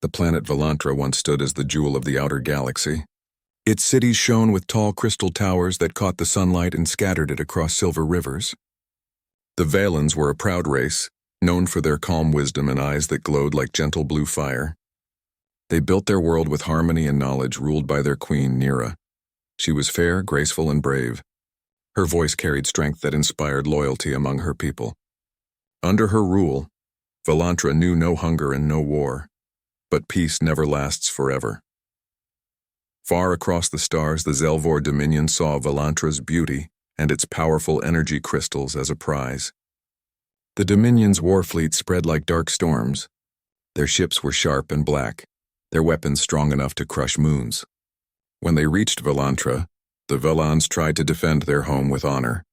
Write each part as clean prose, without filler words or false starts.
The planet Volantra once stood as the jewel of the outer galaxy. Its cities shone with tall crystal towers that caught the sunlight and scattered it across silver rivers. The Valens were a proud race, known for their calm wisdom and eyes that glowed like gentle blue fire. They built their world with harmony and knowledge, ruled by their queen, Nira. She was fair, graceful, and brave. Her voice carried strength that inspired loyalty among her people. Under her rule, Volantra knew no hunger and no war, but peace never lasts forever. Far across the stars, the Zelvor Dominion saw Volantra's beauty and its powerful energy crystals as a prize. The Dominion's war fleet spread like dark storms. Their ships were sharp and black, their weapons strong enough to crush moons. When they reached Volantra, the Velans tried to defend their home with honor.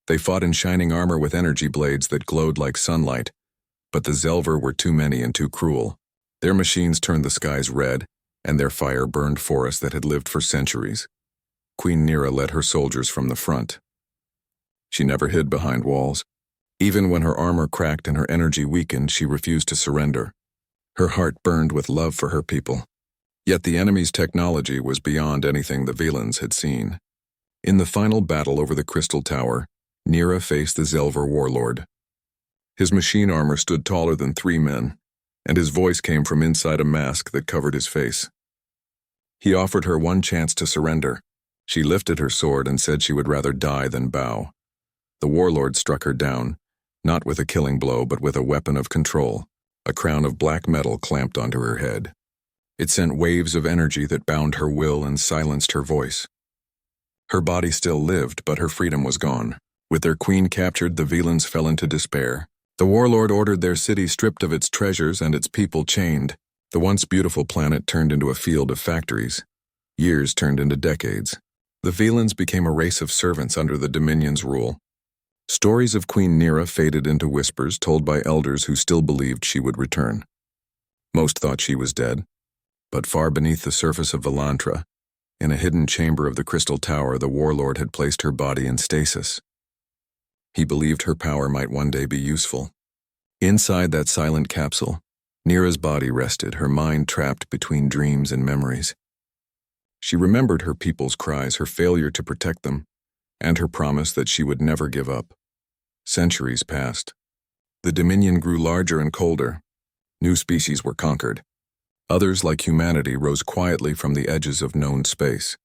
They fought in shining armor with energy blades that glowed like sunlight, but the Zelvor were too many and too cruel. Their machines turned the skies red, and their fire burned forests that had lived for centuries. Queen Nira led her soldiers from the front. She never hid behind walls. Even when her armor cracked and her energy weakened, she refused to surrender. Her heart burned with love for her people. Yet the enemy's technology was beyond anything the Velans had seen. In the final battle over the Crystal Tower, Nira faced the Zelvor warlord. His machine armor stood taller than 3 men, and his voice came from inside a mask that covered his face. He offered her one chance to surrender. She lifted her sword and said she would rather die than bow. The warlord struck her down, not with a killing blow, but with a weapon of control, a crown of black metal clamped onto her head. It sent waves of energy that bound her will and silenced her voice. Her body still lived, but her freedom was gone. With their queen captured, the Velans fell into despair. The warlord ordered their city stripped of its treasures and its people chained. The once beautiful planet turned into a field of factories. Years turned into decades. The Velans became a race of servants under the Dominion's rule. Stories of Queen Nira faded into whispers told by elders who still believed she would return. Most thought she was dead, but far beneath the surface of Volantra, in a hidden chamber of the Crystal Tower, the warlord had placed her body in stasis. He believed her power might one day be useful. Inside that silent capsule, Nira's body rested, her mind trapped between dreams and memories. She remembered her people's cries, her failure to protect them, and her promise that she would never give up. Centuries passed. The Dominion grew larger and colder. New species were conquered. Others, like humanity, rose quietly from the edges of known space.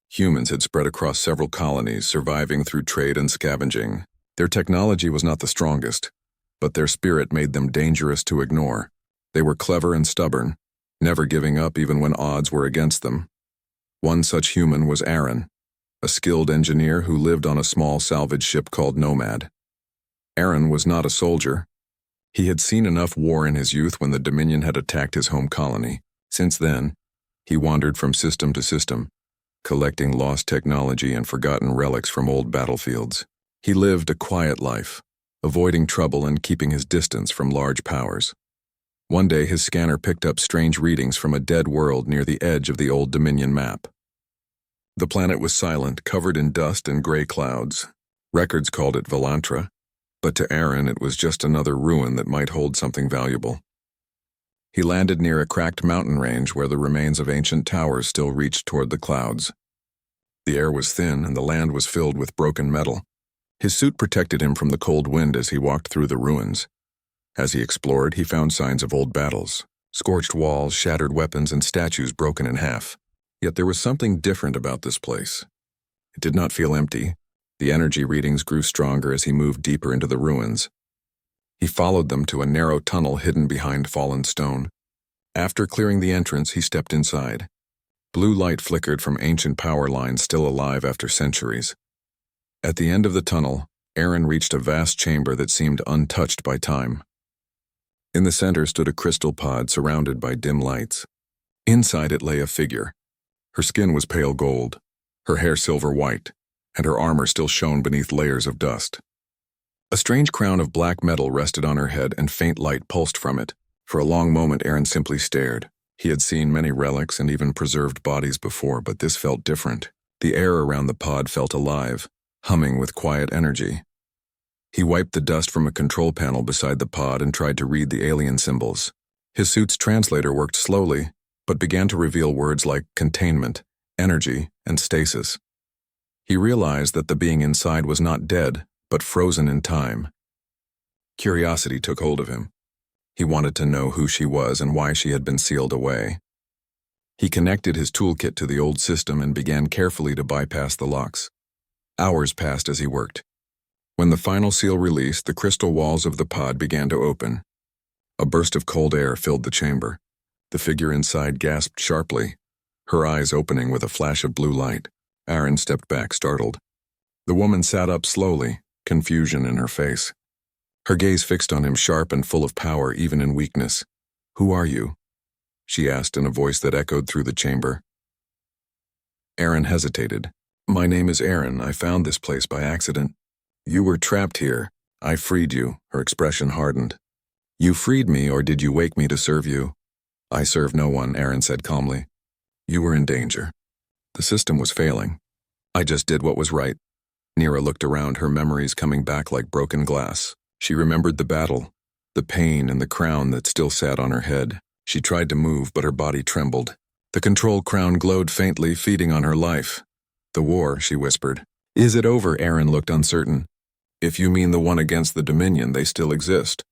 Humans had spread across several colonies, surviving through trade and scavenging. Their technology was not the strongest, but their spirit made them dangerous to ignore. They were clever and stubborn, never giving up even when odds were against them. One such human was Aaron, a skilled engineer who lived on a small salvage ship called Nomad. Aaron was not a soldier. He had seen enough war in his youth when the Dominion had attacked his home colony. Since then, he wandered from system to system, collecting lost technology and forgotten relics from old battlefields. He lived a quiet life, avoiding trouble and keeping his distance from large powers. One day, his scanner picked up strange readings from a dead world near the edge of the old Dominion map. The planet was silent, covered in dust and gray clouds. Records called it Volantra, but to Aaron it was just another ruin that might hold something valuable. He landed near a cracked mountain range where the remains of ancient towers still reached toward the clouds. The air was thin and the land was filled with broken metal. His suit protected him from the cold wind as he walked through the ruins. As he explored, he found signs of old battles, scorched walls, shattered weapons, and statues broken in half. Yet there was something different about this place. It did not feel empty. The energy readings grew stronger as he moved deeper into the ruins. He followed them to a narrow tunnel hidden behind fallen stone. After clearing the entrance, he stepped inside. Blue light flickered from ancient power lines still alive after centuries. At the end of the tunnel, Aaron reached a vast chamber that seemed untouched by time. In the center stood a crystal pod surrounded by dim lights. Inside it lay a figure. Her skin was pale gold, her hair silver white, and her armor still shone beneath layers of dust. A strange crown of black metal rested on her head and faint light pulsed from it. For a long moment, Aaron simply stared. He had seen many relics and even preserved bodies before, but this felt different. The air around the pod felt alive, humming with quiet energy. He wiped the dust from a control panel beside the pod and tried to read the alien symbols. His suit's translator worked slowly, but began to reveal words like containment, energy, and stasis. He realized that the being inside was not dead, but frozen in time. Curiosity took hold of him. He wanted to know who she was and why she had been sealed away. He connected his toolkit to the old system and began carefully to bypass the locks. Hours passed as he worked. When the final seal released, the crystal walls of the pod began to open. A burst of cold air filled the chamber. The figure inside gasped sharply, her eyes opening with a flash of blue light. Aaron stepped back, startled. The woman sat up slowly, confusion in her face. Her gaze fixed on him, sharp and full of power even in weakness. "Who are you?" she asked in a voice that echoed through the chamber. Aaron hesitated. "My name is Aaron. I found this place by accident." "You were trapped here. I freed you." Her expression hardened. "You freed me, or did you wake me to serve you?" "I serve no one," Aaron said calmly. "You were in danger. The system was failing. I just did what was right." Nira looked around, her memories coming back like broken glass. She remembered the battle, the pain and the crown that still sat on her head. She tried to move, but her body trembled. The control crown glowed faintly, feeding on her life. "The war," she whispered. "Is it over?" Aaron looked uncertain. "If you mean the one against the Dominion, they still exist.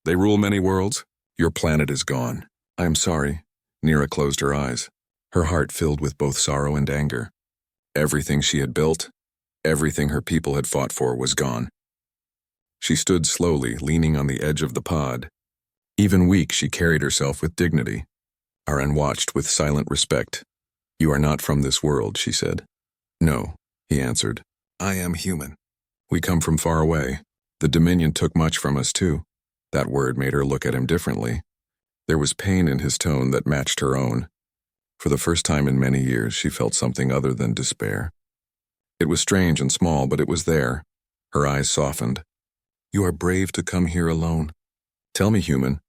They rule many worlds. Your planet is gone." "I am sorry." Nira closed her eyes. Her heart filled with both sorrow and anger. Everything she had built, everything her people had fought for was gone. She stood slowly, leaning on the edge of the pod. Even weak, she carried herself with dignity. Aaron watched with silent respect. "You are not from this world," she said. "No," he answered. "I am human. We come from far away. The Dominion took much from us too." That word made her look at him differently. There was pain in his tone that matched her own. For the first time in many years, she felt something other than despair. It was strange and small, but it was there. Her eyes softened. "You are brave to come here alone. Tell me, human,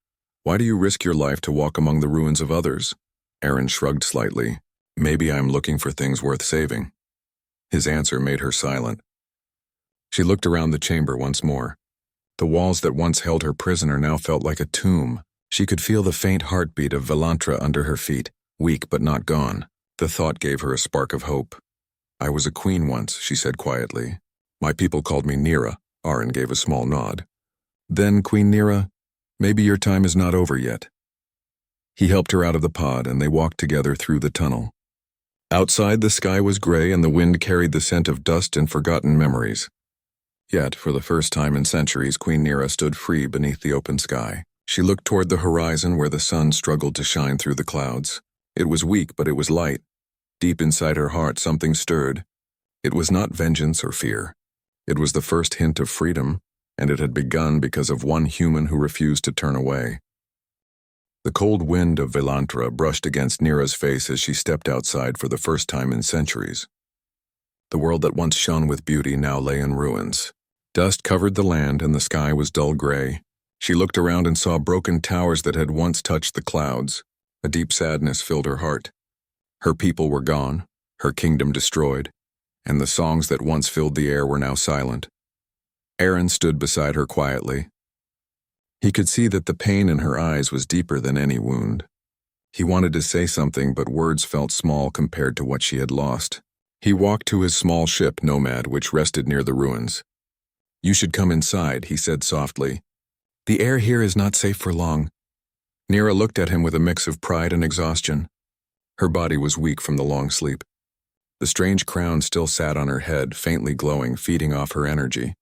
why do you risk your life to walk among the ruins of others?" Aaron shrugged slightly. "Maybe I'm looking for things worth saving." His answer made her silent. She looked around the chamber once more. The walls that once held her prisoner now felt like a tomb. She could feel the faint heartbeat of Velantra under her feet, weak but not gone. The thought gave her a spark of hope. "I was a queen once," she said quietly. "My people called me Nira." Aaron gave a small nod. "Then, Queen Nira, maybe your time is not over yet." He helped her out of the pod, and they walked together through the tunnel. Outside, the sky was gray, and the wind carried the scent of dust and forgotten memories. Yet, for the first time in centuries, Queen Nira stood free beneath the open sky. She looked toward the horizon where the sun struggled to shine through the clouds. It was weak, but it was light. Deep inside her heart, something stirred. It was not vengeance or fear. It was the first hint of freedom, and it had begun because of one human who refused to turn away. The cold wind of Velantra brushed against Nira's face as she stepped outside for the first time in centuries. The world that once shone with beauty now lay in ruins. Dust covered the land, and the sky was dull gray. She looked around and saw broken towers that had once touched the clouds. A deep sadness filled her heart. Her people were gone, her kingdom destroyed, and the songs that once filled the air were now silent. Aaron stood beside her quietly. He could see that the pain in her eyes was deeper than any wound. He wanted to say something, but words felt small compared to what she had lost. He walked to his small ship, Nomad, which rested near the ruins. "You should come inside," he said softly. "The air here is not safe for long." Nira looked at him with a mix of pride and exhaustion. Her body was weak from the long sleep. The strange crown still sat on her head, faintly glowing, feeding off her energy.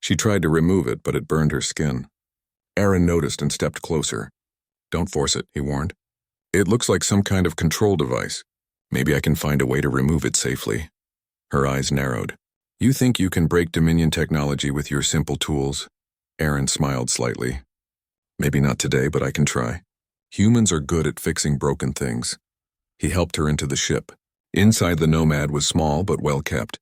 She tried to remove it, but it burned her skin. Aaron noticed and stepped closer. "Don't force it," he warned. "It looks like some kind of control device. Maybe I can find a way to remove it safely." Her eyes narrowed. "You think you can break Dominion technology with your simple tools?" Aaron smiled slightly. "Maybe not today, but I can try. Humans are good at fixing broken things." He helped her into the ship. Inside, the Nomad was small but well kept.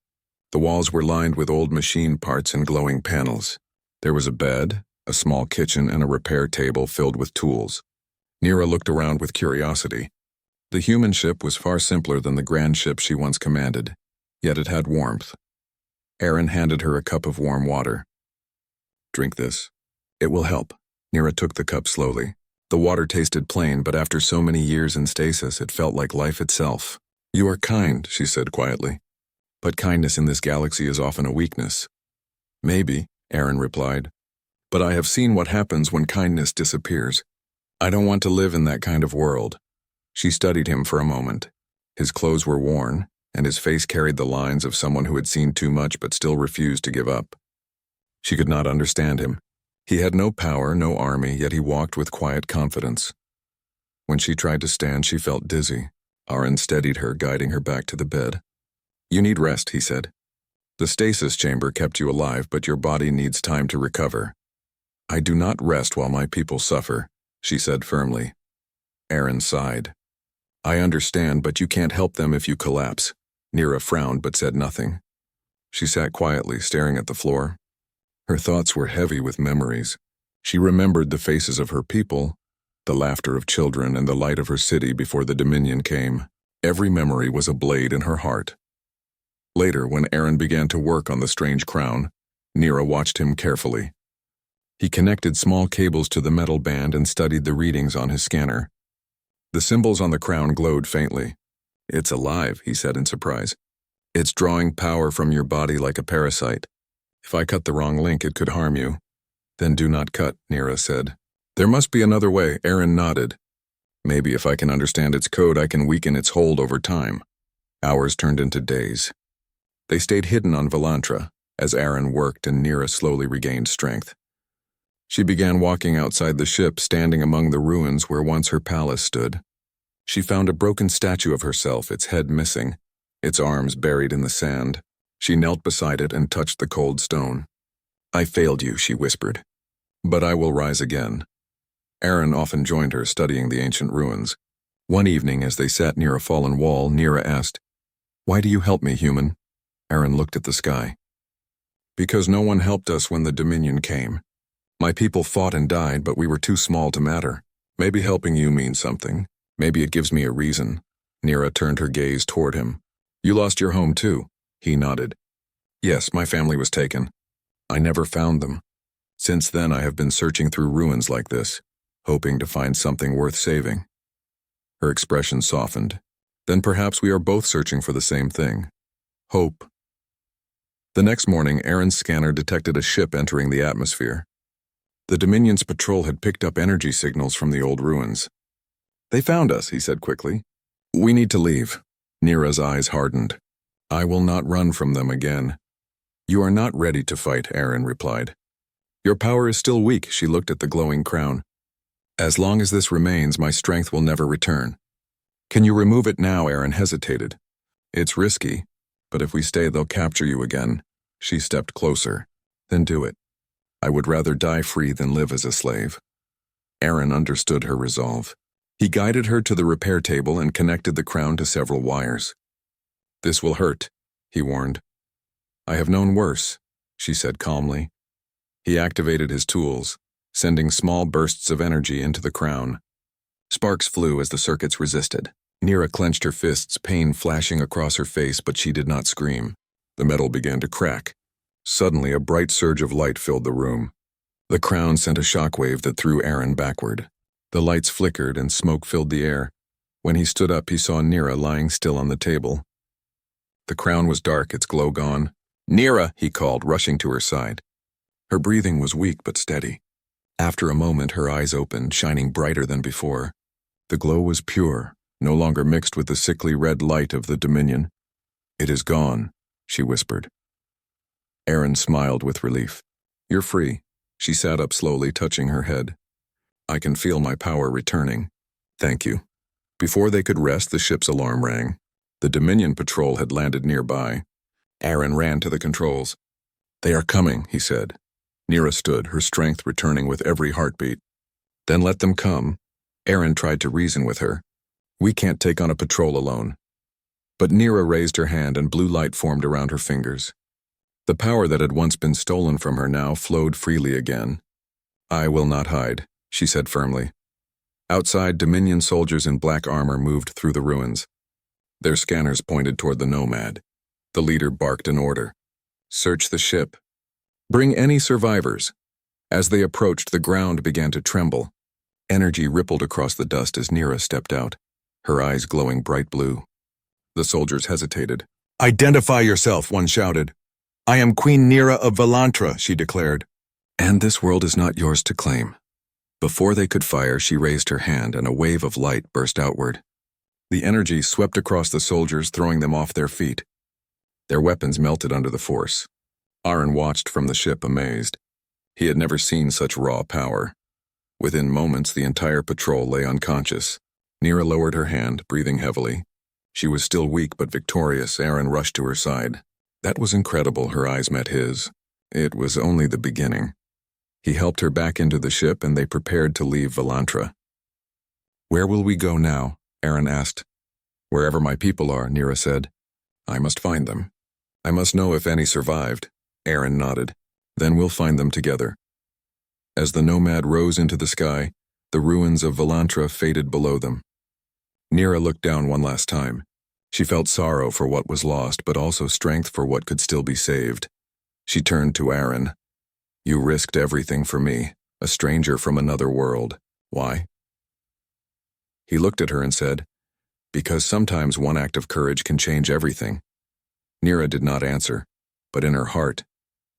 The walls were lined with old machine parts and glowing panels. There was a bed, a small kitchen, and a repair table filled with tools. Nira looked around with curiosity. The human ship was far simpler than the grand ship she once commanded, yet it had warmth. Aaron handed her a cup of warm water. "Drink this. It will help." Nira took the cup slowly. The water tasted plain, but after so many years in stasis, it felt like life itself. "You are kind," she said quietly. "But kindness in this galaxy is often a weakness." "Maybe," Aaron replied. "But I have seen what happens when kindness disappears. I don't want to live in that kind of world." She studied him for a moment. His clothes were worn, and his face carried the lines of someone who had seen too much but still refused to give up. She could not understand him. He had no power, no army, yet he walked with quiet confidence. When she tried to stand, she felt dizzy. Aaron steadied her, guiding her back to the bed. "You need rest," he said. "The stasis chamber kept you alive, but your body needs time to recover." "I do not rest while my people suffer," she said firmly. Aaron sighed. "I understand, but you can't help them if you collapse." Nira frowned but said nothing. She sat quietly, staring at the floor. Her thoughts were heavy with memories. She remembered the faces of her people, the laughter of children, and the light of her city before the Dominion came. Every memory was a blade in her heart. Later, when Aaron began to work on the strange crown, Nira watched him carefully. He connected small cables to the metal band and studied the readings on his scanner. The symbols on the crown glowed faintly. "It's alive," he said in surprise. "It's drawing power from your body like a parasite. If I cut the wrong link, it could harm you." "Then do not cut," Nira said. "There must be another way," Aaron nodded. "Maybe if I can understand its code, I can weaken its hold over time." Hours turned into days. They stayed hidden on Volantra, as Aaron worked and Nira slowly regained strength. She began walking outside the ship, standing among the ruins where once her palace stood. She found a broken statue of herself, its head missing, its arms buried in the sand. She knelt beside it and touched the cold stone. "I failed you," she whispered. "But I will rise again." Aaron often joined her, studying the ancient ruins. One evening, as they sat near a fallen wall, Nira asked, "Why do you help me, human?" Aaron looked at the sky. "Because no one helped us when the Dominion came. My people fought and died, but we were too small to matter. Maybe helping you means something. Maybe it gives me a reason." Nira turned her gaze toward him. "You lost your home too?" He nodded. "Yes, my family was taken. I never found them. Since then I have been searching through ruins like this, hoping to find something worth saving." Her expression softened. "Then perhaps we are both searching for the same thing. Hope." The next morning, Aaron's scanner detected a ship entering the atmosphere. The Dominion's patrol had picked up energy signals from the old ruins. "They found us," he said quickly. "We need to leave." Nira's eyes hardened. "I will not run from them again." "You are not ready to fight," Aaron replied. "Your power is still weak." She looked at the glowing crown. "As long as this remains, my strength will never return." "Can you remove it now?" Aaron hesitated. "It's risky, but if we stay, they'll capture you again." She stepped closer. "Then do it. I would rather die free than live as a slave." Aaron understood her resolve. He guided her to the repair table and connected the crown to several wires. "This will hurt," he warned. "I have known worse," she said calmly. He activated his tools, sending small bursts of energy into the crown. Sparks flew as the circuits resisted. Nira clenched her fists, pain flashing across her face, but she did not scream. The metal began to crack. Suddenly, a bright surge of light filled the room. The crown sent a shockwave that threw Aaron backward. The lights flickered and smoke filled the air. When he stood up, he saw Nira lying still on the table. The crown was dark, its glow gone. "Nira," he called, rushing to her side. Her breathing was weak but steady. After a moment, her eyes opened, shining brighter than before. The glow was pure, no longer mixed with the sickly red light of the Dominion. "It is gone," she whispered. Aaron smiled with relief. "You're free." She sat up slowly, touching her head. "I can feel my power returning. Thank you." Before they could rest, the ship's alarm rang. The Dominion patrol had landed nearby. Aaron ran to the controls. "They are coming," he said. Nira stood, her strength returning with every heartbeat. "Then let them come." Aaron tried to reason with her. "We can't take on a patrol alone." But Nira raised her hand and blue light formed around her fingers. The power that had once been stolen from her now flowed freely again. "I will not hide," she said firmly. Outside, Dominion soldiers in black armor moved through the ruins. Their scanners pointed toward the Nomad. The leader barked an order. "Search the ship. Bring any survivors." As they approached, the ground began to tremble. Energy rippled across the dust as Nira stepped out, her eyes glowing bright blue. The soldiers hesitated. "Identify yourself," one shouted. "I am Queen Nira of Valantra," she declared. "And this world is not yours to claim." Before they could fire, she raised her hand and a wave of light burst outward. The energy swept across the soldiers, throwing them off their feet. Their weapons melted under the force. Aaron watched from the ship, amazed. He had never seen such raw power. Within moments, the entire patrol lay unconscious. Nira lowered her hand, breathing heavily. She was still weak but victorious. Aaron rushed to her side. That was incredible. Her eyes met his. It was only the beginning. He helped her back into the ship and they prepared to leave Valantra. "Where will we go now?" Aaron asked. "Wherever my people are," Nira said. "I must find them. I must know if any survived." Aaron nodded. "Then we'll find them together." As the Nomad rose into the sky, the ruins of Valantra faded below them. Nira looked down one last time. She felt sorrow for what was lost, but also strength for what could still be saved. She turned to Aaron. "You risked everything for me, a stranger from another world. Why?" He looked at her and said, "Because sometimes one act of courage can change everything." Nira did not answer, but in her heart,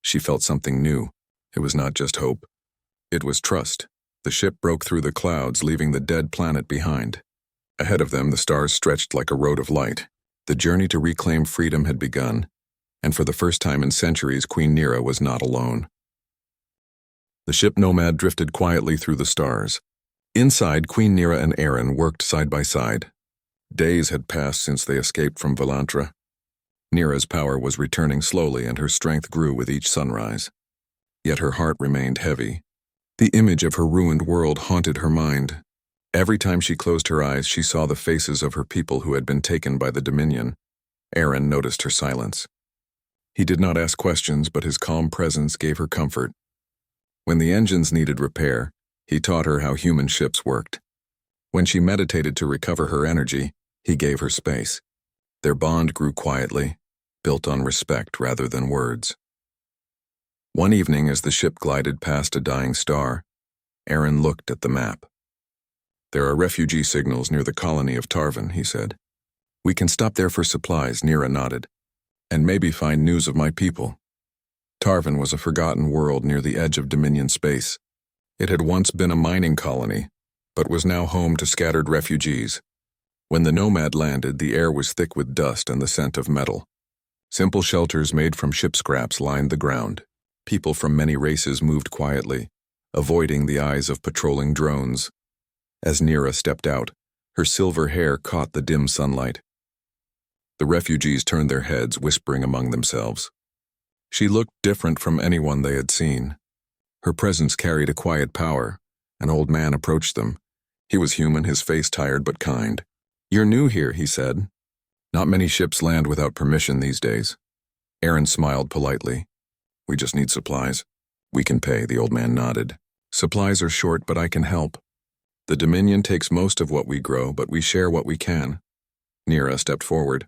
she felt something new. It was not just hope. It was trust. The ship broke through the clouds, leaving the dead planet behind. Ahead of them, the stars stretched like a road of light. The journey to reclaim freedom had begun, and for the first time in centuries, Queen Nira was not alone. The ship Nomad drifted quietly through the stars. Inside, Queen Nira and Aaron worked side by side. Days had passed since they escaped from Valantra. Nira's power was returning slowly and her strength grew with each sunrise. Yet her heart remained heavy. The image of her ruined world haunted her mind. Every time she closed her eyes, she saw the faces of her people who had been taken by the Dominion. Aaron noticed her silence. He did not ask questions, but his calm presence gave her comfort. When the engines needed repair, he taught her how human ships worked. When she meditated to recover her energy, he gave her space. Their bond grew quietly, built on respect rather than words. One evening, as the ship glided past a dying star, Aaron looked at the map. "There are refugee signals near the colony of Tarvan," he said. "We can stop there for supplies," Nira nodded, "and maybe find news of my people." Tarvan was a forgotten world near the edge of Dominion space. It had once been a mining colony, but was now home to scattered refugees. When the Nomad landed, the air was thick with dust and the scent of metal. Simple shelters made from ship scraps lined the ground. People from many races moved quietly, avoiding the eyes of patrolling drones. As Nira stepped out, her silver hair caught the dim sunlight. The refugees turned their heads, whispering among themselves. She looked different from anyone they had seen. Her presence carried a quiet power. An old man approached them. He was human, his face tired but kind. "You're new here," he said. "Not many ships land without permission these days." Aaron smiled politely. "We just need supplies." "We can pay," the old man nodded. "Supplies are short, but I can help. The Dominion takes most of what we grow, but we share what we can." Nira stepped forward.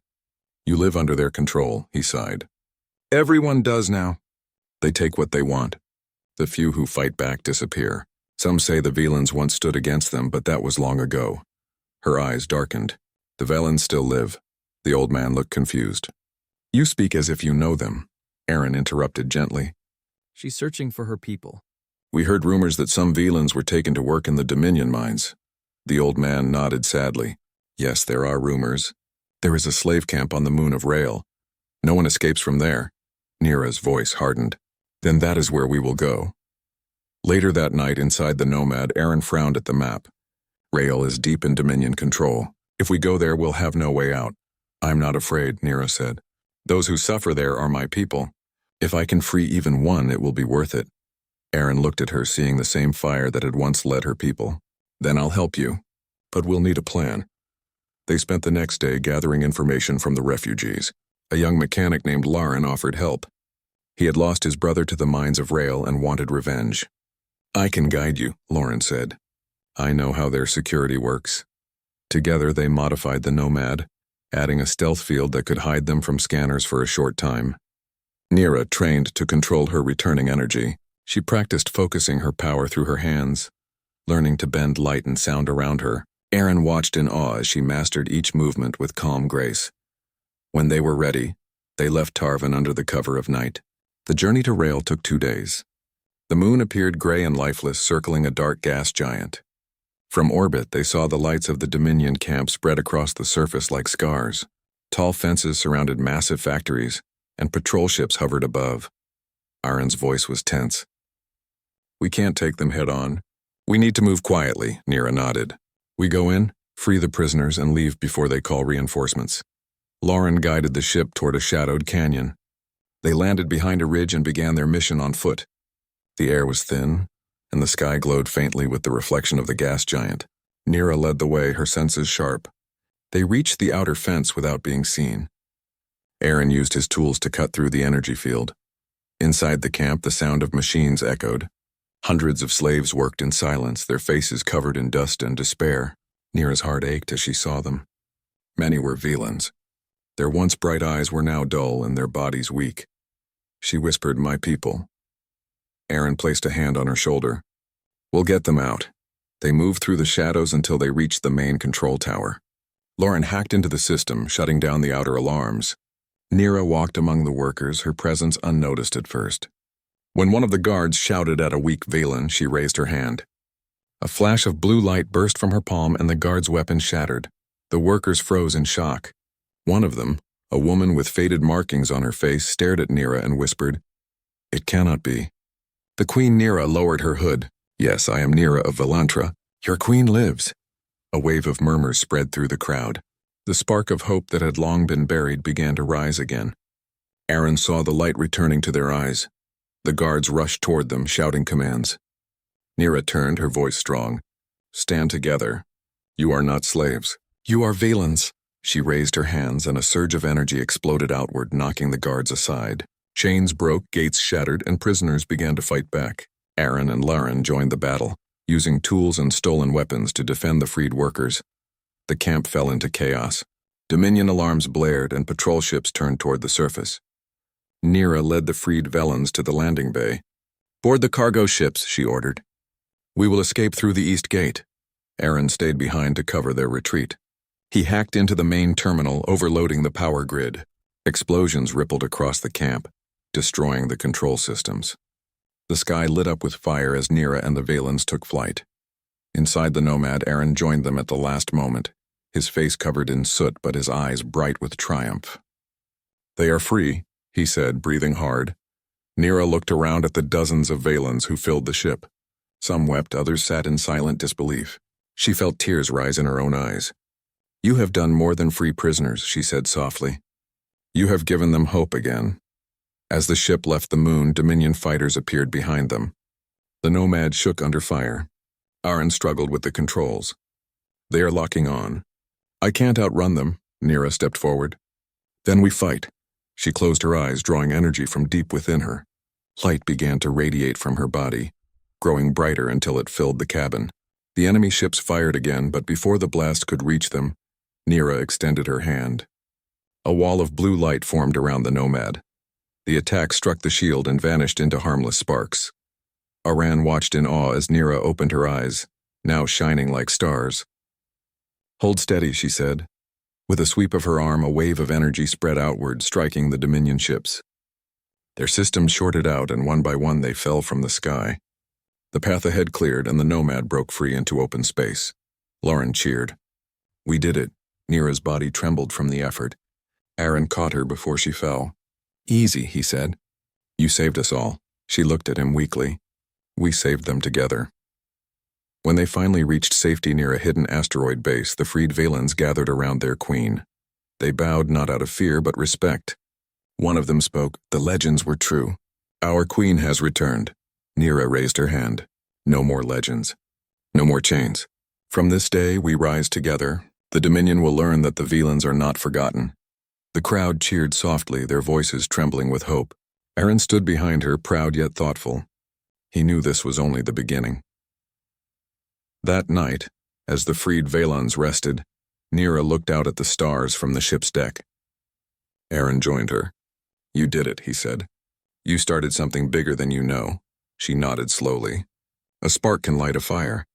"You live under their control," he sighed. "Everyone does now. They take what they want. The few who fight back disappear. Some say the Velans once stood against them, but that was long ago." Her eyes darkened. "The Velans still live." The old man looked confused. "You speak as if you know them," Aaron interrupted gently. "She's searching for her people." "We heard rumors that some Velans were taken to work in the Dominion mines." The old man nodded sadly. "Yes, there are rumors. There is a slave camp on the moon of Rail. No one escapes from there." Nira's voice hardened. "Then that is where we will go." Later that night, inside the Nomad, Aaron frowned at the map. Rail is deep in Dominion control. If we go there, we'll have no way out. "I'm not afraid," Nira said. "Those who suffer there are my people. If I can free even one, it will be worth it." Aaron looked at her, seeing the same fire that had once led her people. "Then I'll help you. But we'll need a plan." They spent the next day gathering information from the refugees. A young mechanic named Lauren offered help. He had lost his brother to the mines of Rail and wanted revenge. "I can guide you," Lauren said. "I know how their security works." Together they modified the Nomad, adding a stealth field that could hide them from scanners for a short time. Nira trained to control her returning energy. She practiced focusing her power through her hands. learning to bend light and sound around her. Aaron watched in awe as she mastered each movement with calm grace. When they were ready, they left Tarvin under the cover of night. The journey to Rail took 2 days. The moon appeared gray and lifeless, circling a dark gas giant. From orbit, they saw the lights of the Dominion camp spread across the surface like scars. Tall fences surrounded massive factories, and patrol ships hovered above. Aaron's voice was tense. "We can't take them head-on. We need to move quietly," Nira nodded. "We go in, free the prisoners, and leave before they call reinforcements." Lauren guided the ship toward a shadowed canyon. They landed behind a ridge and began their mission on foot. The air was thin, and the sky glowed faintly with the reflection of the gas giant. Nira led the way, her senses sharp. They reached the outer fence without being seen. Aaron used his tools to cut through the energy field. Inside the camp, the sound of machines echoed. Hundreds of slaves worked in silence, their faces covered in dust and despair. Nira's heart ached as she saw them. Many were Velans. Their once bright eyes were now dull and their bodies weak. She whispered, "My people." Aaron placed a hand on her shoulder. "We'll get them out." They moved through the shadows until they reached the main control tower. Lauren hacked into the system, shutting down the outer alarms. Nira walked among the workers, her presence unnoticed at first. When one of the guards shouted at a weak Velan, she raised her hand. A flash of blue light burst from her palm and the guard's weapon shattered. The workers froze in shock. One of them, a woman with faded markings on her face, stared at Nira and whispered, "It cannot be." The Queen Nira lowered her hood. "Yes, I am Nira of Velantra. Your queen lives." A wave of murmurs spread through the crowd. The spark of hope that had long been buried began to rise again. Aaron saw the light returning to their eyes. The guards rushed toward them, shouting commands. Nira turned, her voice strong. "Stand together. You are not slaves. You are Velans." She raised her hands and a surge of energy exploded outward, knocking the guards aside. Chains broke, gates shattered, and prisoners began to fight back. Aaron and Lauren joined the battle, using tools and stolen weapons to defend the freed workers. The camp fell into chaos. Dominion alarms blared and patrol ships turned toward the surface. Nira led the freed Velans to the landing bay. "Board the cargo ships," she ordered. "We will escape through the east gate." Aaron stayed behind to cover their retreat. He hacked into the main terminal, overloading the power grid. Explosions rippled across the camp, destroying the control systems. The sky lit up with fire as Nira and the Velans took flight. Inside the Nomad, Aaron joined them at the last moment, his face covered in soot but his eyes bright with triumph. "They are free," he said, breathing hard. Nira looked around at the dozens of Velans who filled the ship. Some wept, others sat in silent disbelief. She felt tears rise in her own eyes. "You have done more than free prisoners," she said softly. "You have given them hope again." As the ship left the moon, Dominion fighters appeared behind them. The Nomad shook under fire. Aaron struggled with the controls. "They are locking on." "I can't outrun them," Nira stepped forward. "Then we fight." She closed her eyes, drawing energy from deep within her. Light began to radiate from her body, growing brighter until it filled the cabin. The enemy ships fired again, but before the blast could reach them, Nira extended her hand. A wall of blue light formed around the Nomad. The attack struck the shield and vanished into harmless sparks. Aran watched in awe as Nira opened her eyes, now shining like stars. "Hold steady," she said. With a sweep of her arm, a wave of energy spread outward, striking the Dominion ships. Their systems shorted out, and one by one they fell from the sky. The path ahead cleared, and the Nomad broke free into open space. Lauren cheered. "We did it." Nira's body trembled from the effort. Aaron caught her before she fell. "Easy," he said. "You saved us all." She looked at him weakly. "We saved them together." When they finally reached safety near a hidden asteroid base, the freed Velans gathered around their queen. They bowed not out of fear but respect. One of them spoke. "The legends were true. Our queen has returned." Nira raised her hand. "No more legends. No more chains. From this day we rise together. The Dominion will learn that the Velans are not forgotten." The crowd cheered softly, their voices trembling with hope. Aaron stood behind her, proud yet thoughtful. He knew this was only the beginning. That night, as the freed Velans rested, Nira looked out at the stars from the ship's deck. Aaron joined her. "You did it," he said. "You started something bigger than you know." She nodded slowly. "A spark can light a fire.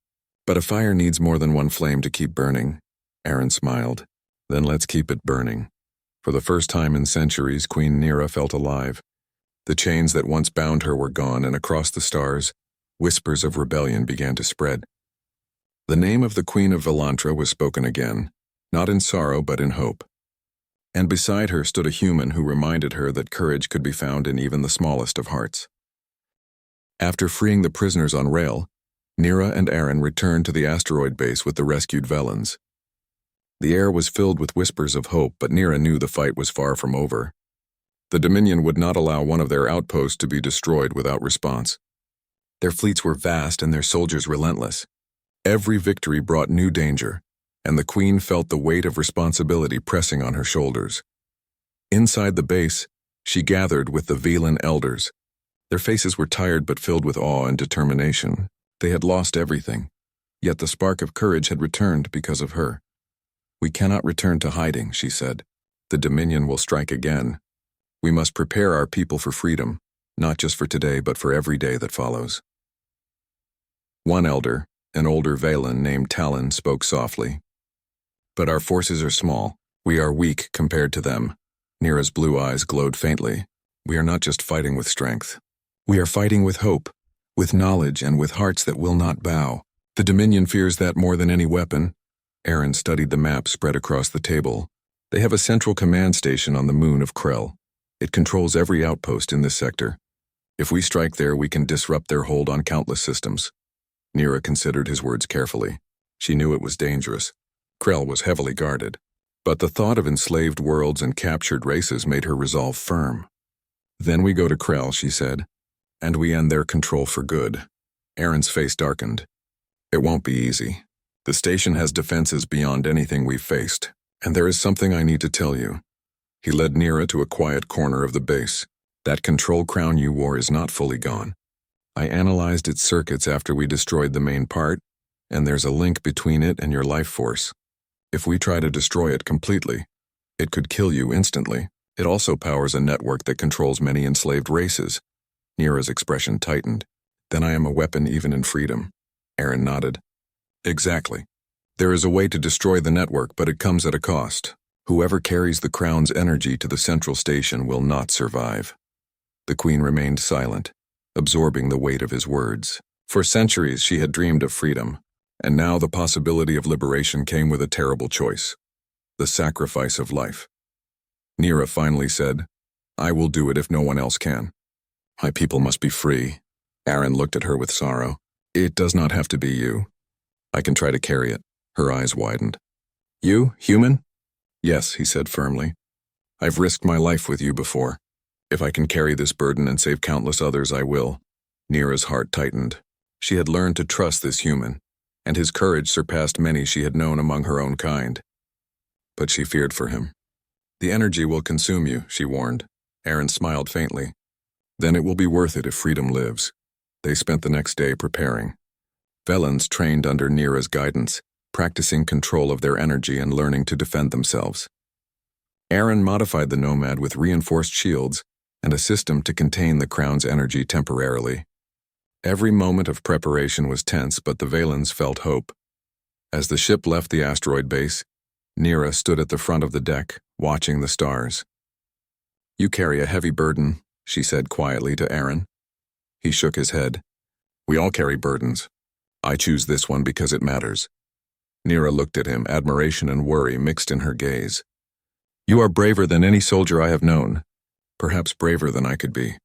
But a fire needs more than one flame to keep burning. Aaron smiled. Then let's keep it burning. For the first time in centuries, Queen Nera felt alive. The chains that once bound her were gone, and across the stars, whispers of rebellion began to spread. The name of the Queen of Volantra was spoken again, not in sorrow but in hope. And beside her stood a human who reminded her that courage could be found in even the smallest of hearts. After freeing the prisoners on rail, Nera and Aaron returned to the asteroid base with the rescued Velans. The air was filled with whispers of hope, but Nera knew the fight was far from over. The Dominion would not allow one of their outposts to be destroyed without response. Their fleets were vast and their soldiers relentless. Every victory brought new danger, and the Queen felt the weight of responsibility pressing on her shoulders. Inside the base, she gathered with the Velan elders. Their faces were tired but filled with awe and determination. They had lost everything, yet the spark of courage had returned because of her. "We cannot return to hiding," she said. "The Dominion will strike again. We must prepare our people for freedom, not just for today but for every day that follows." One elder, an older Velan named Talon, spoke softly. "But our forces are small. We are weak compared to them." Nera's blue eyes glowed faintly. "We are not just fighting with strength. We are fighting with hope, with knowledge, and with hearts that will not bow. The Dominion fears that more than any weapon." Aaron studied the map spread across the table. "They have a central command station on the moon of Krell. It controls every outpost in this sector. If we strike there, we can disrupt their hold on countless systems." Nera considered his words carefully. She knew it was dangerous. Krell was heavily guarded. But the thought of enslaved worlds and captured races made her resolve firm. "Then we go to Krell," she said, "and we end their control for good." Aaron's face darkened. "It won't be easy. The station has defenses beyond anything we've faced, and there is something I need to tell you." He led Nera to a quiet corner of the base. "That control crown you wore is not fully gone. I analyzed its circuits after we destroyed the main part, and there's a link between it and your life force. If we try to destroy it completely, it could kill you instantly. It also powers a network that controls many enslaved races." Nera's expression tightened. "Then I am a weapon even in freedom." Aaron nodded. "Exactly. There is a way to destroy the network, but it comes at a cost. Whoever carries the crown's energy to the central station will not survive." The Queen remained silent, absorbing the weight of his words. For centuries she had dreamed of freedom, and now the possibility of liberation came with a terrible choice: the sacrifice of life. Nera finally said, "I will do it if no one else can. My people must be free." Aaron looked at her with sorrow. "It does not have to be you. I can try to carry it." Her eyes widened. "You, human?" "Yes," he said firmly. "I've risked my life with you before. If I can carry this burden and save countless others, I will." Nera's heart tightened. She had learned to trust this human, and his courage surpassed many she had known among her own kind. But she feared for him. "The energy will consume you," she warned. Aaron smiled faintly. "Then it will be worth it if freedom lives." They spent the next day preparing. Velans trained under Nera's guidance, practicing control of their energy and learning to defend themselves. Aaron modified the Nomad with reinforced shields and a system to contain the crown's energy temporarily. Every moment of preparation was tense, but the Velans felt hope. As the ship left the asteroid base, Nera stood at the front of the deck, watching the stars. "You carry a heavy burden," she said quietly to Aaron. He shook his head. "We all carry burdens. I choose this one because it matters." Nera looked at him, admiration and worry mixed in her gaze. "You are braver than any soldier I have known, perhaps braver than I could be."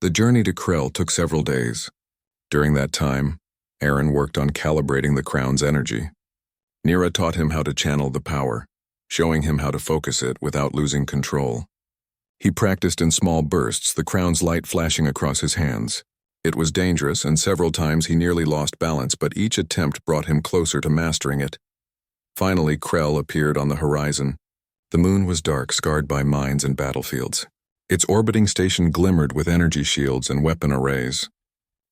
The journey to Krell took several days. During that time, Aaron worked on calibrating the crown's energy. Nera taught him how to channel the power, showing him how to focus it without losing control. He practiced in small bursts, the crown's light flashing across his hands. It was dangerous, and several times he nearly lost balance, but each attempt brought him closer to mastering it. Finally, Krell appeared on the horizon. The moon was dark, scarred by mines and battlefields. Its orbiting station glimmered with energy shields and weapon arrays.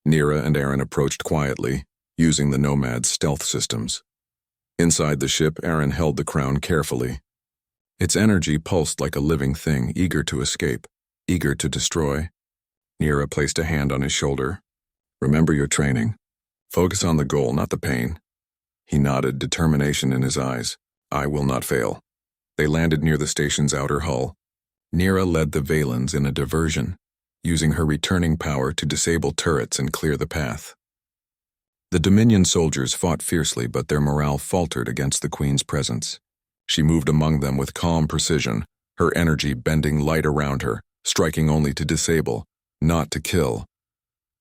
Nera and Aaron approached quietly, using the Nomad's stealth systems. Inside the ship, Aaron held the crown carefully. Its energy pulsed like a living thing, eager to escape, eager to destroy. Nera placed a hand on his shoulder. "Remember your training. Focus on the goal, not the pain. He nodded, determination in his eyes. I will not fail. They landed near the station's outer hull. Nira led the Valens in a diversion, using her returning power to disable turrets and clear the path. The Dominion soldiers fought fiercely, but their morale faltered against the Queen's presence. She moved among them with calm precision, her energy bending light around her, striking only to disable, not to kill.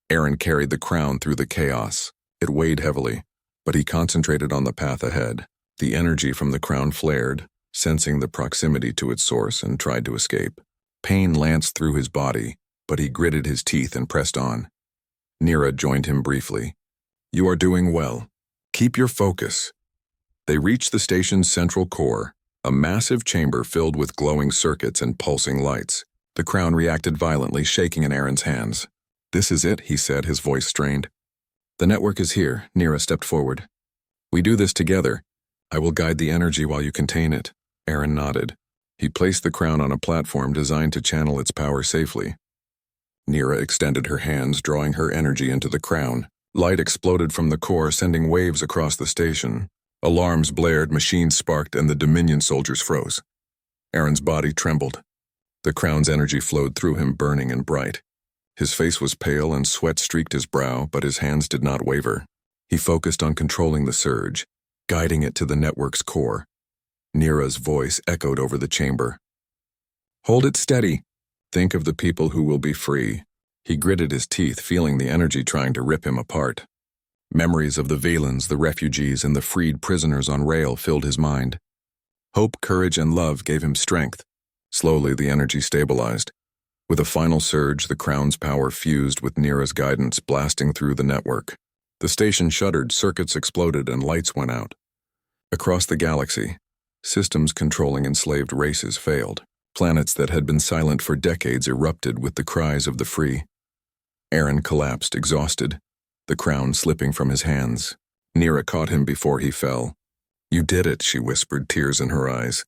Aaron carried the crown through the chaos. It weighed heavily, but he concentrated on the path ahead. The energy from the crown flared, sensing the proximity to its source, and tried to escape. Pain lanced through his body, but he gritted his teeth and pressed on. Nira joined him briefly. You are doing well. Keep your focus. They reached the station's central core, a massive chamber filled with glowing circuits and pulsing lights. The crown reacted violently, shaking in Aaron's hands. This is it, he said, his voice strained. The network is here, Nira stepped forward. We do this together. I will guide the energy while you contain it. Aaron nodded. He placed the crown on a platform designed to channel its power safely. Nira extended her hands, drawing her energy into the crown. Light exploded from the core, sending waves across the station. Alarms blared, machines sparked, and the Dominion soldiers froze. Aaron's body trembled. The crown's energy flowed through him, burning and bright. His face was pale and sweat streaked his brow, but his hands did not waver. He focused on controlling the surge, guiding it to the network's core. Nira's voice echoed over the chamber. Hold it steady. Think of the people who will be free. He gritted his teeth, feeling the energy trying to rip him apart. Memories of the Valens, the refugees, and the freed prisoners on rail filled his mind. Hope, courage, and love gave him strength. Slowly, the energy stabilized. With a final surge, the crown's power fused with Nira's guidance, blasting through the network. The station shuddered, circuits exploded, and lights went out. Across the galaxy, systems controlling enslaved races failed. Planets that had been silent for decades erupted with the cries of the free. Aaron collapsed, exhausted, the crown slipping from his hands. Nira caught him before he fell. You did it, she whispered, tears in her eyes.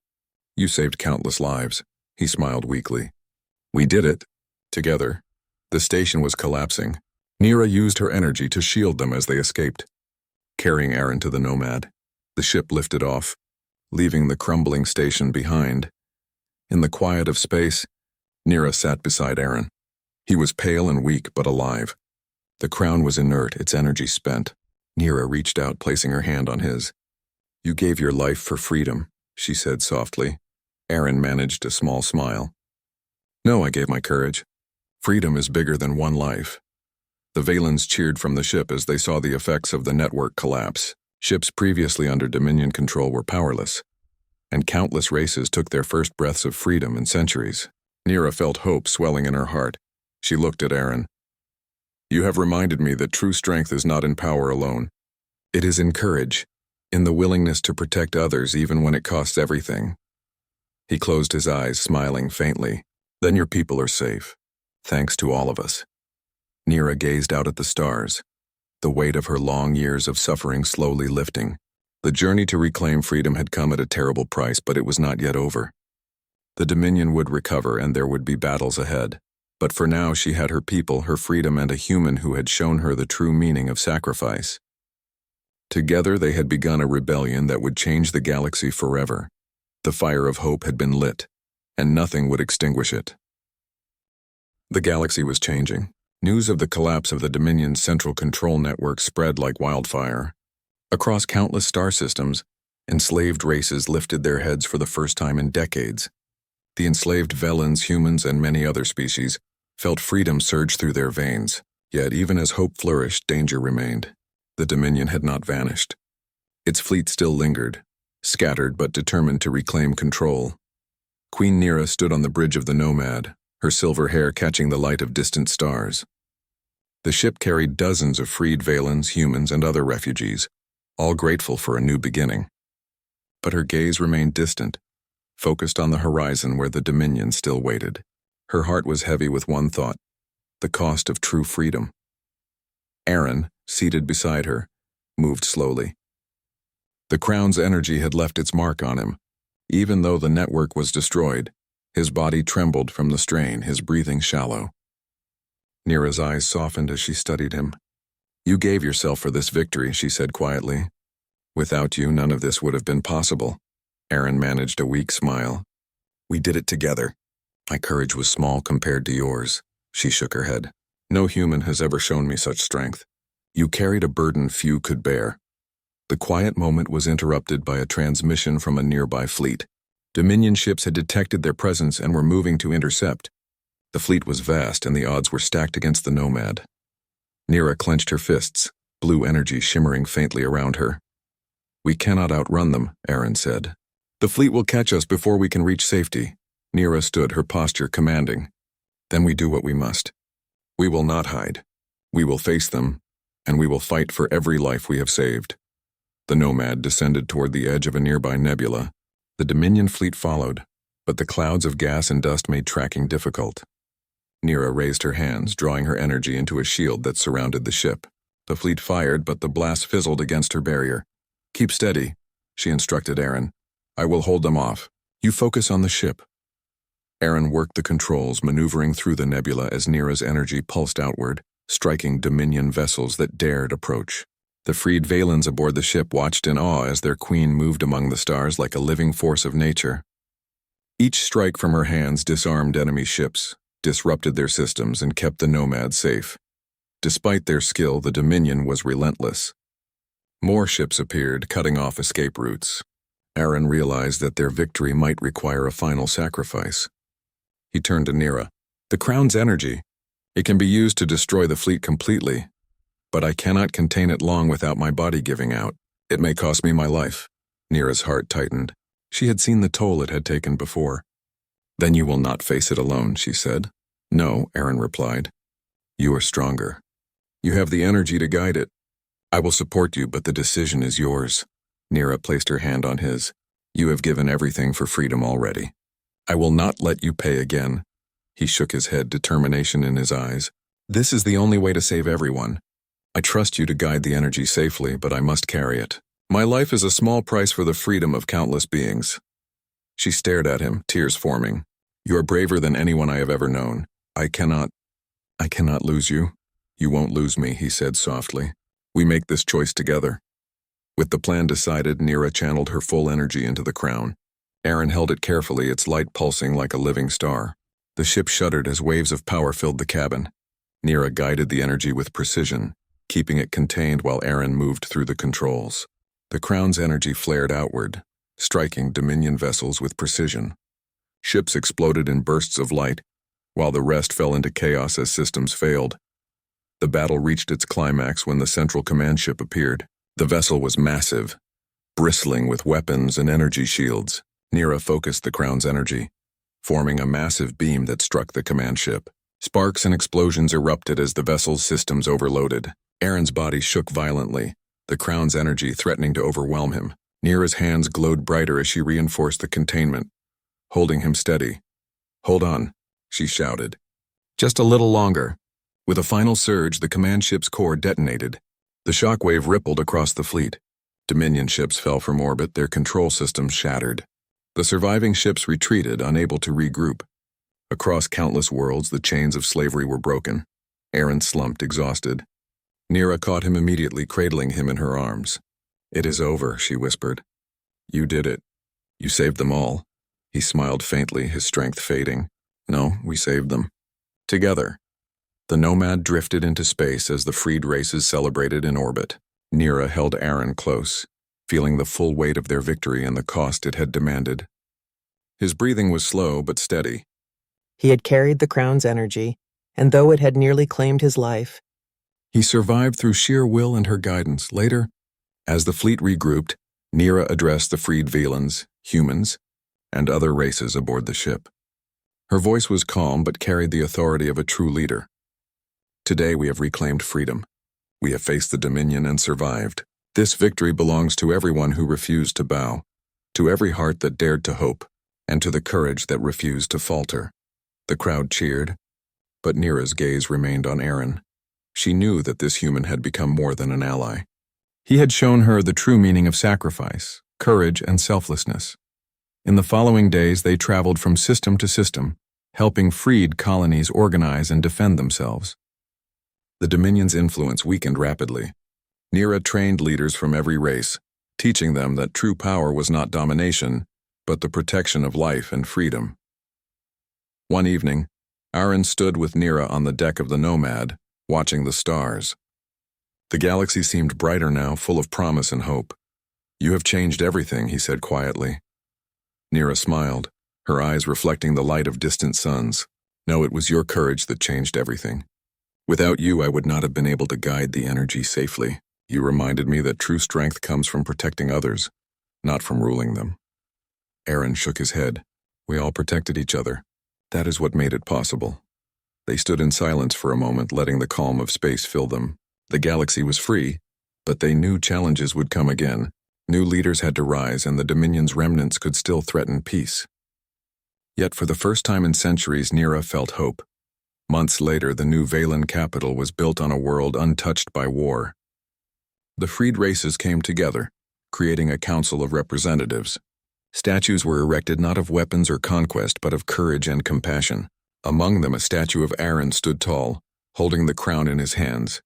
You saved countless lives. He smiled weakly. We did it. Together. The station was collapsing. Nira used her energy to shield them as they escaped. Carrying Aaron to the Nomad, the ship lifted off, leaving the crumbling station behind. In the quiet of space, Nira sat beside Aaron. He was pale and weak, but alive. The crown was inert, its energy spent. Nira reached out, placing her hand on his. You gave your life for freedom, she said softly. Aaron managed a small smile. No, I gave my courage. Freedom is bigger than one life. The Valens cheered from the ship as they saw the effects of the network collapse. Ships previously under Dominion control were powerless, and countless races took their first breaths of freedom in centuries. Nira felt hope swelling in her heart. She looked at Aaron. You have reminded me that true strength is not in power alone. It is in courage, in the willingness to protect others even when it costs everything. He closed his eyes, smiling faintly. Then your people are safe. Thanks to all of us. Nira gazed out at the stars, the weight of her long years of suffering slowly lifting. The journey to reclaim freedom had come at a terrible price, but it was not yet over. The Dominion would recover and there would be battles ahead. But for now she had her people, her freedom, and a human who had shown her the true meaning of sacrifice. Together they had begun a rebellion that would change the galaxy forever. The fire of hope had been lit, and nothing would extinguish it. The galaxy was changing. News of the collapse of the Dominion's central control network spread like wildfire. Across countless star systems, enslaved races lifted their heads for the first time in decades. The enslaved Velans, humans, and many other species felt freedom surge through their veins. Yet even as hope flourished, danger remained. The Dominion had not vanished. Its fleet still lingered, scattered but determined to reclaim control. Queen Nira stood on the bridge of the Nomad, her silver hair catching the light of distant stars. The ship carried dozens of freed Valans, humans, and other refugees, all grateful for a new beginning. But her gaze remained distant, focused on the horizon where the Dominion still waited. Her heart was heavy with one thought: the cost of true freedom. Aaron, seated beside her, moved slowly. The crown's energy had left its mark on him. Even though the network was destroyed, his body trembled from the strain, his breathing shallow. Nira's eyes softened as she studied him. You gave yourself for this victory, she said quietly. Without you, none of this would have been possible. Aaron managed a weak smile. We did it together. My courage was small compared to yours. She shook her head. No human has ever shown me such strength. You carried a burden few could bear. The quiet moment was interrupted by a transmission from a nearby fleet. Dominion ships had detected their presence and were moving to intercept. The fleet was vast and the odds were stacked against the Nomad. Nira clenched her fists, blue energy shimmering faintly around her. We cannot outrun them, Aaron said. The fleet will catch us before we can reach safety. Nira stood, her posture commanding. Then we do what we must. We will not hide. We will face them, and we will fight for every life we have saved. The Nomad descended toward the edge of a nearby nebula. The Dominion fleet followed, but the clouds of gas and dust made tracking difficult. Nira raised her hands, drawing her energy into a shield that surrounded the ship. The fleet fired, but the blast fizzled against her barrier. Keep steady, she instructed Aaron. I will hold them off. You focus on the ship. Aaron worked the controls, maneuvering through the nebula as Nira's energy pulsed outward, striking Dominion vessels that dared approach. The freed Valens aboard the ship watched in awe as their queen moved among the stars like a living force of nature. Each strike from her hands disarmed enemy ships, disrupted their systems, and kept the Nomad safe. Despite their skill, the Dominion was relentless. More ships appeared, cutting off escape routes. Aaron realized that their victory might require a final sacrifice. He turned to Nira. The Crown's energy. It can be used to destroy the fleet completely, but I cannot contain it long without my body giving out. It may cost me my life. Nira's heart tightened. She had seen the toll it had taken before. Then you will not face it alone, she said. No, Aaron replied. You are stronger. You have the energy to guide it. I will support you, but the decision is yours. Nira placed her hand on his. You have given everything for freedom already. I will not let you pay again. He shook his head, determination in his eyes. This is the only way to save everyone. I trust you to guide the energy safely, but I must carry it. My life is a small price for the freedom of countless beings. She stared at him, tears forming. You are braver than anyone I have ever known. I cannot lose you. You won't lose me, he said softly. We make this choice together. With the plan decided, Nira channeled her full energy into the crown. Aaron held it carefully, its light pulsing like a living star. The ship shuddered as waves of power filled the cabin. Nira guided the energy with precision, keeping it contained while Aaron moved through the controls. The crown's energy flared outward, striking Dominion vessels with precision. Ships exploded in bursts of light, while the rest fell into chaos as systems failed. The battle reached its climax when the central command ship appeared. The vessel was massive, bristling with weapons and energy shields. Nira focused the crown's energy, forming a massive beam that struck the command ship. Sparks and explosions erupted as the vessel's systems overloaded. Aaron's body shook violently, the crown's energy threatening to overwhelm him. Nira's hands glowed brighter as she reinforced the containment, holding him steady. Hold on, she shouted. Just a little longer. With a final surge, the command ship's core detonated. The shockwave rippled across the fleet. Dominion ships fell from orbit, their control systems shattered. The surviving ships retreated, unable to regroup. Across countless worlds, the chains of slavery were broken. Aaron slumped, exhausted. Nira caught him immediately, cradling him in her arms. It is over, she whispered. You did it. You saved them all. He smiled faintly, his strength fading. No, we saved them. Together. The Nomad drifted into space as the freed races celebrated in orbit. Nira held Aaron close, feeling the full weight of their victory and the cost it had demanded. His breathing was slow but steady. He had carried the crown's energy, and though it had nearly claimed his life, he survived through sheer will and her guidance. Later, as the fleet regrouped, Nira addressed the freed Valens, humans, and other races aboard the ship. Her voice was calm but carried the authority of a true leader. Today we have reclaimed freedom. We have faced the Dominion and survived. This victory belongs to everyone who refused to bow, to every heart that dared to hope, and to the courage that refused to falter. The crowd cheered, but Nira's gaze remained on Aaron. She knew that this human had become more than an ally. He had shown her the true meaning of sacrifice, courage, and selflessness. In the following days, they traveled from system to system, helping freed colonies organize and defend themselves. The Dominion's influence weakened rapidly. Nira trained leaders from every race, teaching them that true power was not domination, but the protection of life and freedom. One evening, Aaron stood with Nira on the deck of the Nomad, watching the stars. The galaxy seemed brighter now, full of promise and hope. "You have changed everything," he said quietly. Nira smiled, her eyes reflecting the light of distant suns. "No, it was your courage that changed everything. Without you, I would not have been able to guide the energy safely. You reminded me that true strength comes from protecting others, not from ruling them." Aaron shook his head. "We all protected each other. That is what made it possible." They stood in silence for a moment, letting the calm of space fill them. The galaxy was free, but they knew challenges would come again. New leaders had to rise, and the Dominion's remnants could still threaten peace. Yet for the first time in centuries, Nira felt hope. Months later, the new Valen capital was built on a world untouched by war. The freed races came together, creating a council of representatives. Statues were erected not of weapons or conquest, but of courage and compassion. Among them, a statue of Aaron stood tall, holding the crown in his hands.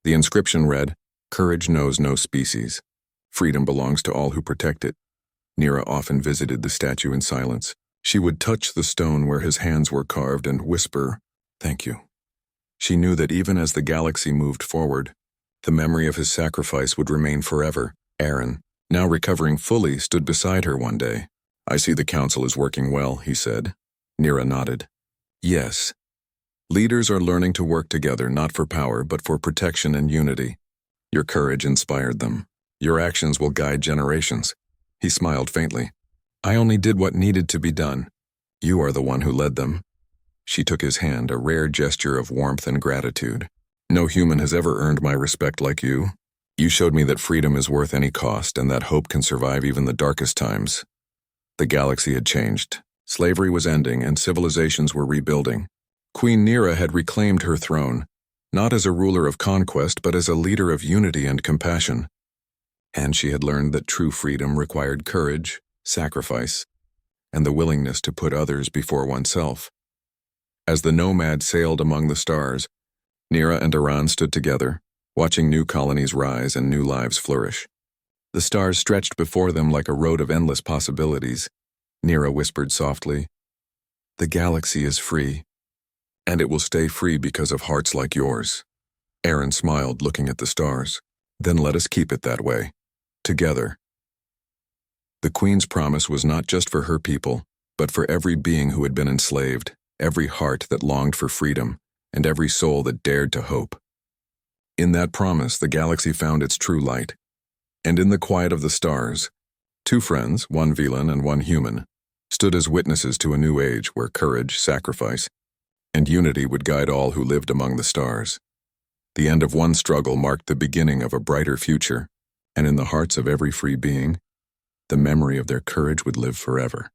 The inscription read, "Courage knows no species. Freedom belongs to all who protect it." Nira often visited the statue in silence. She would touch the stone where his hands were carved and whisper, "Thank you." She knew that even as the galaxy moved forward, the memory of his sacrifice would remain forever. Aaron, now recovering fully, stood beside her one day. "I see the council is working well," he said. Nira nodded. "Yes. Leaders are learning to work together, not for power, but for protection and unity. Your courage inspired them. Your actions will guide generations." He smiled faintly. "I only did what needed to be done. You are the one who led them." She took his hand, a rare gesture of warmth and gratitude. "No human has ever earned my respect like you. You showed me that freedom is worth any cost, and that hope can survive even the darkest times." The galaxy had changed. Slavery was ending, and civilizations were rebuilding. Queen Nira had reclaimed her throne, not as a ruler of conquest, but as a leader of unity and compassion. And she had learned that true freedom required courage, sacrifice, and the willingness to put others before oneself. As the Nomad sailed among the stars, Nira and Aaron stood together, watching new colonies rise and new lives flourish. The stars stretched before them like a road of endless possibilities. Nira whispered softly, "The galaxy is free, and it will stay free because of hearts like yours." Aaron smiled, looking at the stars. "Then let us keep it that way, together." The Queen's promise was not just for her people, but for every being who had been enslaved, every heart that longed for freedom, and every soul that dared to hope. In that promise, the galaxy found its true light. And in the quiet of the stars, two friends, one Velen and one human, stood as witnesses to a new age where courage, sacrifice, and unity would guide all who lived among the stars. The end of one struggle marked the beginning of a brighter future, and in the hearts of every free being, the memory of their courage would live forever.